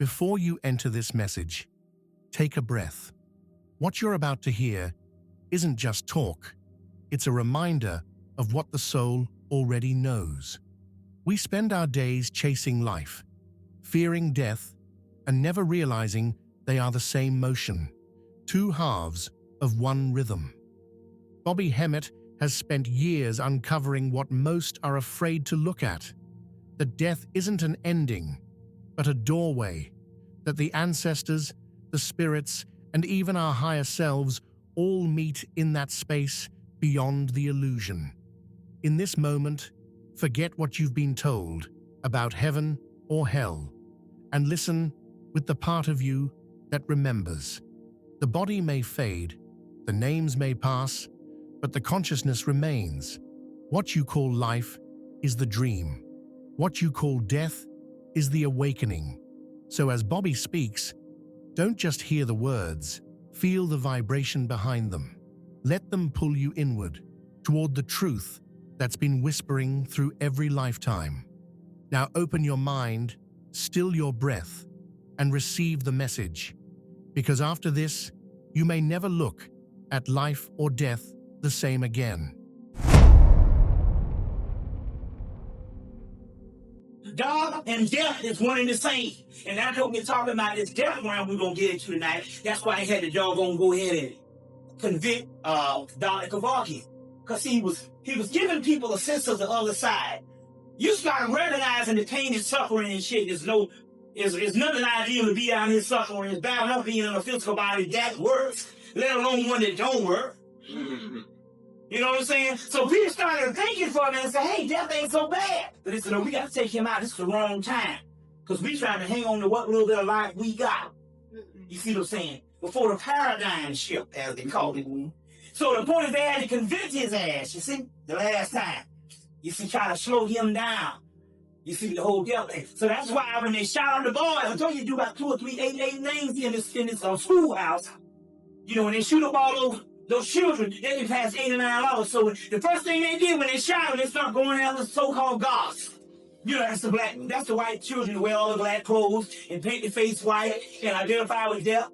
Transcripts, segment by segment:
Before you enter this message, take a breath. What you're about to hear isn't just talk. It's a reminder of what the soul already knows. We spend our days chasing life, fearing death, and never realizing they are the same motion, two halves of one rhythm. Bobby Hemmitt has spent years uncovering what most are afraid to look at: that death isn't an ending, but a doorway, that the ancestors, the spirits, and even our higher selves all meet in that space beyond the illusion. In this moment, forget what you've been told about heaven or hell, and listen with the part of you that remembers. The body may fade, the names may pass, but the consciousness remains. What you call life is the dream. What you call death is the awakening. So as Bobby speaks, don't just hear the words, feel the vibration behind them. Let them pull you inward, toward the truth that's been whispering through every lifetime. Now open your mind, still your breath, and receive the message. Because after this, you may never look at life or death the same again. God and death is one and the same. And that's what we're talking about, this death realm we're going to get into tonight. That's why I had the doggone go ahead and convict Dr. Kavaki. Because he was giving people a sense of the other side. You start recognizing the pain and suffering and shit. It's nothing ideal to be out here suffering. It's bad enough being in a physical body that works, let alone one that don't work. You know what I'm saying? So people started thinking for a minute and said, hey, death ain't so bad. But they said, no, we got to take him out. This is the wrong time. Because we trying to hang on to what little bit of life we got. You see what I'm saying? Before the paradigm shift, as they call it. So the point is they had to convince his ass, you see, the last time. You see, try to slow him down. You see the whole death thing. So that's why when they shot on the boys, I told you do about 2 or 3 eight names in this schoolhouse. You know, when they shoot up all those children, they can pass 8 or 9 laws. So the first thing they did when they shot them, they start going after the so-called gods. You know, that's the white children who wear all the black clothes and paint their face white and identify with death.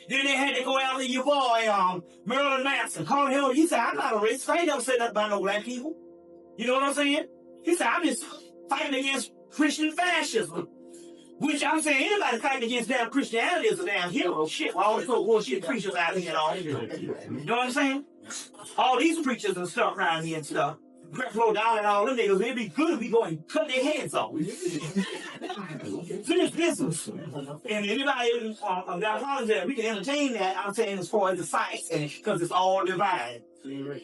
Then they had to go after your boy, Marilyn Manson. Call him, he said, I'm not a racist. I ain't never said nothing about no black people. You know what I'm saying? He said, I'm just fighting against Christian fascism. Which I'm saying, anybody fighting against damn Christianity is a damn hero. Shit, all these bullshit preachers out here and all. You know what I'm saying? All these preachers and stuff around here and stuff. Creflo Dollar and all them niggas, it'd be good if we go and cut their heads off. Finish business. And anybody got problems there, we can entertain that. I'm saying as far as the science, because it's all divine. You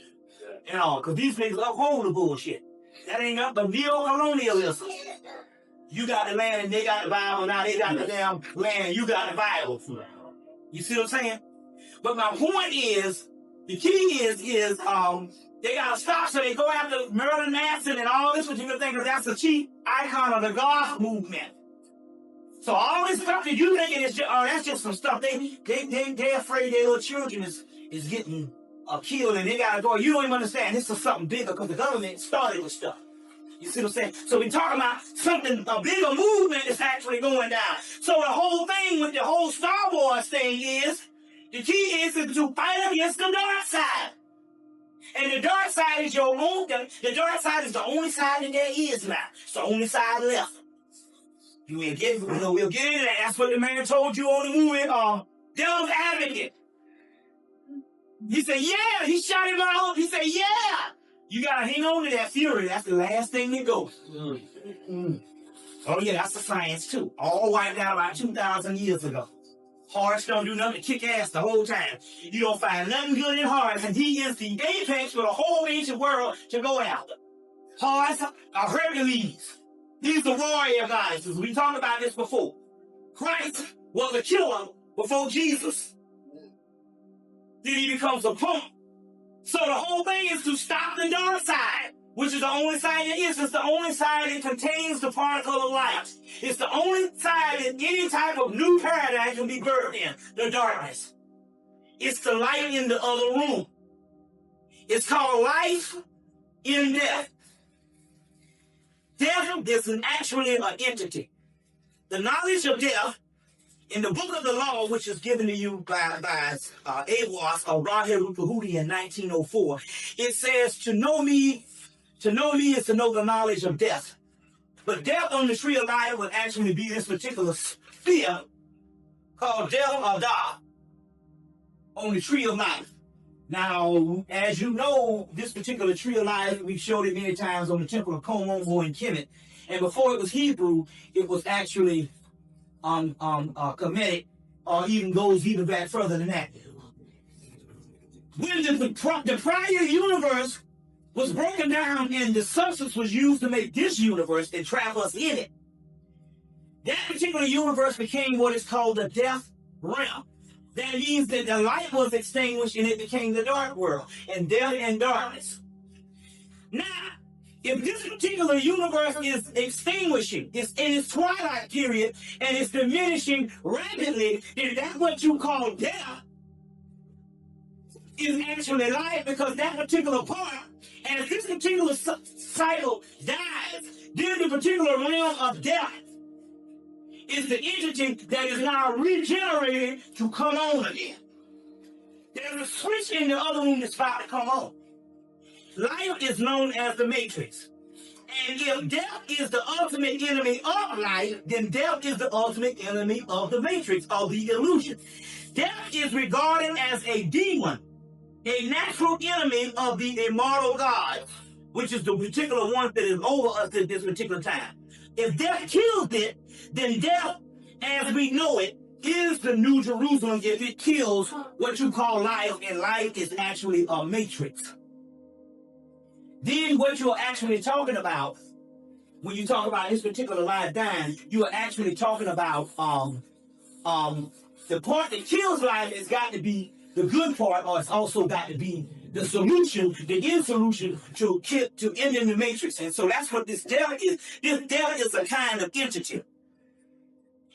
know, because these niggas uphold the bullshit. That ain't up but neo-colonialism. You got the land and they got the Bible, now they got the damn land and you got the Bible. You see what I'm saying? But my point is, the key is they gotta stop, so they go after Marilyn Manson and all this, what you can think of, that's the chief icon of the goth movement. So all this stuff that you thinking is just, that's just some stuff. They afraid their little children is getting killed and they gotta go. You don't even understand, this is something bigger because the government started with stuff. You see what I'm saying? So we're talking about something, a bigger movement is actually going down. So the whole thing with the whole Star Wars thing is, the key is to fight against the dark side. And the dark side is your own, the dark side is the only side that there is now. It's the only side left. We'll get into that. That's what the man told you on the movie, Devil's Advocate. He said, yeah, he shot him out. He said, yeah. You gotta hang on to that fury. That's the last thing that goes. Oh yeah, that's the science too. All wiped out about 2,000 years ago. Horus don't do nothing to kick ass the whole time. You don't find nothing good in Horus, and he is the apex for the whole ancient world to go after. Horus are Hercules. He's the warrior goddesses. We talked about this before. Christ was a killer before Jesus. Then he becomes a punk. So the whole thing is to stop the dark side, which is the only side there is. It's the only side that contains the particle of light. It's the only side that any type of new paradigm can be birthed in, the darkness. It's the light in the other room. It's called life in death. Death is actually an entity. The knowledge of death in the book of the law, which is given to you by Awas or Rahir Rupahudi in 1904, it says to know me is to know the knowledge of death. But death on the tree of life would actually be this particular sphere called Death or Da on the tree of life. Now, as you know, this particular tree of life, we've showed it many times on the temple of Komomo and Kemet. And before it was Hebrew, it was actually Kemetic, or even goes even back further than that. When the prior universe was broken down and the substance was used to make this universe and trap us in it, that particular universe became what is called the death realm. That means that the light was extinguished and it became the dark world, and death and darkness. Now, if this particular universe is extinguishing, it's in its twilight period, and it's diminishing rapidly, then that's what you call death is actually life, because that particular part, as this particular cycle dies, then the particular realm of death is the entity that is now regenerated to come on again. There's a switch in the other room that's about to come on. Life is known as the matrix. And if death is the ultimate enemy of life, then death is the ultimate enemy of the matrix, of the illusion. Death is regarded as a demon, a natural enemy of the immortal God, which is the particular one that is over us at this particular time. If death kills it, then death, as we know it, is the New Jerusalem if it kills what you call life, and life is actually a matrix. Then what you're actually talking about, when you talk about this particular life dying, you are actually talking about the part that kills life has got to be the good part, or it's also got to be the solution, the end solution to ending the matrix. And so that's what this death is. This death is a kind of entity.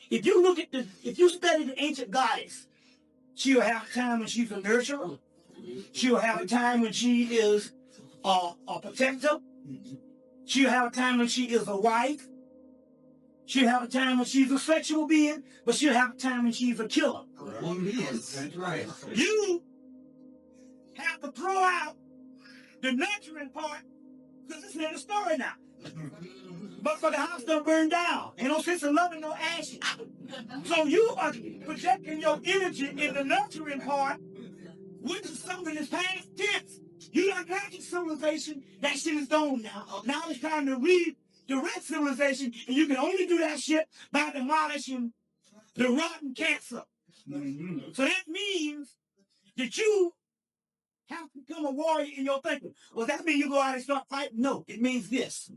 If you look at if you study the ancient goddess, she'll have a time when she's a nurturer. She'll have a time when she is a protector. She'll have a time when she is a wife. She'll have a time when she's a sexual being, but she'll have a time when she's a killer. That's right. You have to throw out the nurturing part, because it's in the story now. But for the house don't burn down. Ain't no sense of loving no ashes. So you are projecting your energy in the nurturing part, which is something that's past tense. You don't have civilization, that shit is gone now. Now it's time to redirect civilization, and you can only do that shit by demolishing the rotten cancer. So that means that you have to become a warrior in your thinking. Well, that mean you go out and start fighting? No, it means this.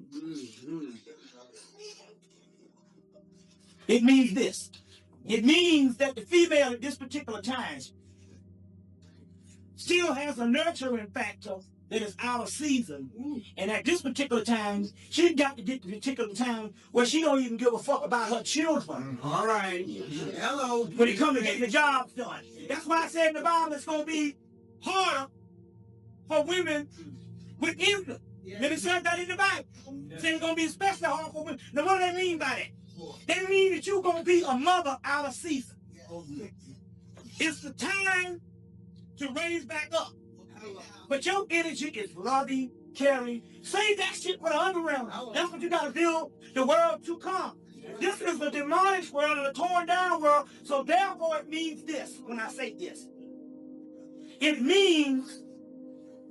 It means this. It means that the female at this particular time still has a nurturing factor that is out of season. And at this particular time, she got to get to the particular time where she don't even give a fuck about her children. All right. Hello. When it comes to getting the jobs done. That's why I said in the Bible it's going to be harder for women with infant. Let me say that in the Bible. It's going to be especially hard for women. Now what do they mean by that? They mean that you're going to be a mother out of season. It's the time to raise back up. But your energy is loving, caring. Save that shit for the underground. That's what you got to build the world to come. This is the demolished world and the torn down world. So therefore it means this when I say this. It means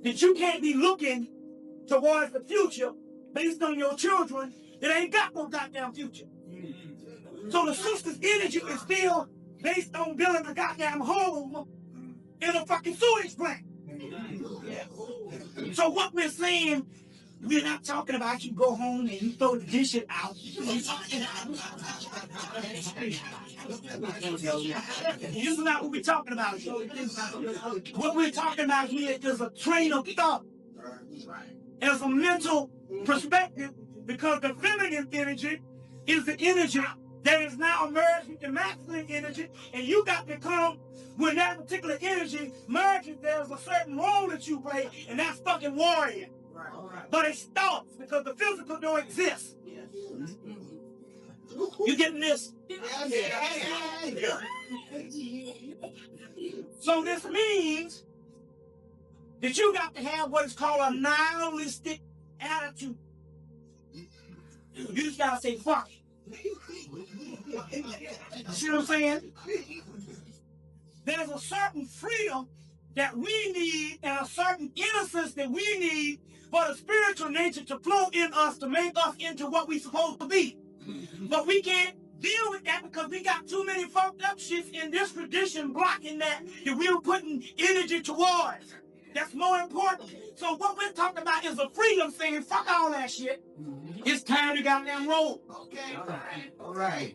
that you can't be looking towards the future based on your children that ain't got no goddamn future. So the sister's energy is still based on building a goddamn home in a fucking sewage plant. So what we're saying, we're not talking about you go home and you throw the dishes out. This is not what we're talking about. What we're talking about here is a train of thought. As a mental perspective, because the feminine energy is the energy that is now merged with the masculine energy, and you got to come when that particular energy merges. There's a certain role that you play, and that's fucking warrior. Right. But it stops because the physical don't exist. You getting this? So this means that you got to have what is called a nihilistic attitude. You just gotta say fuck it. See what I'm saying? There's a certain freedom that we need and a certain innocence that we need for the spiritual nature to flow in us to make us into what we're supposed to be. But we can't deal with that because we got too many fucked up shits in this tradition blocking that we're putting energy towards. That's more important. So what we're talking about is a freedom saying, fuck all that shit. It's time to goddamn roll. Okay. All right.